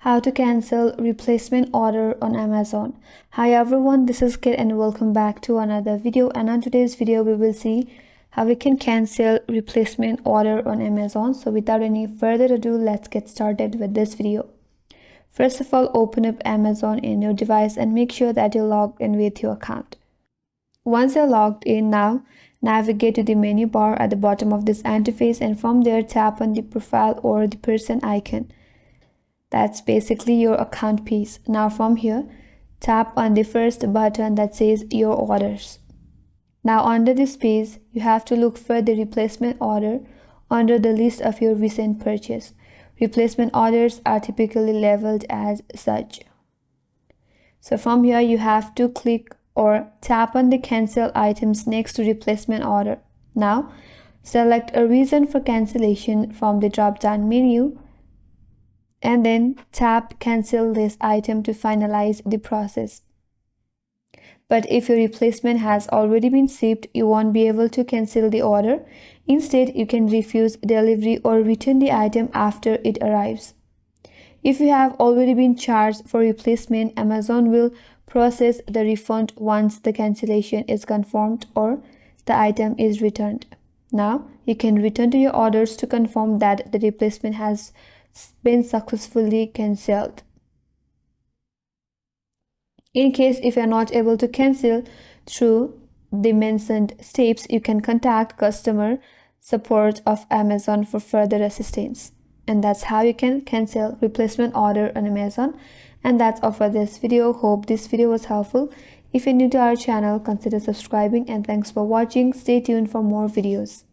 How to cancel replacement order on Amazon. Hi everyone, this is Kit and welcome back to another video. And on today's video we will see how we can cancel replacement order on Amazon. So without any further ado, let's get started with this video. First of all, open up Amazon in your device and make sure that you're logged in with your account. Once you're logged in, now navigate to the menu bar at the bottom of this interface, and from there tap on the profile or the person icon. That's basically your account piece. Now from here, tap on the first button that says your orders. Now under this page, you have to look for the replacement order under the list of your recent purchase. Replacement orders are typically labeled as such. So from here, you have to click or tap on the cancel items next to replacement order. Now select a reason for cancellation from the drop-down menu, and then tap cancel this item to finalize the process. But if your replacement has already been shipped, you won't be able to cancel the order. Instead, you can refuse delivery or return the item after it arrives. If you have already been charged for replacement, Amazon will process the refund once the cancellation is confirmed or the item is returned. Now, you can return to your orders to confirm that the replacement has been successfully cancelled. In case if you are not able to cancel through the mentioned steps, you can contact customer support of Amazon for further assistance. And that's how you can cancel replacement order on Amazon. And that's all for this video. Hope this video was helpful. If you're new to our channel, consider subscribing, and thanks for watching. Stay tuned for more videos.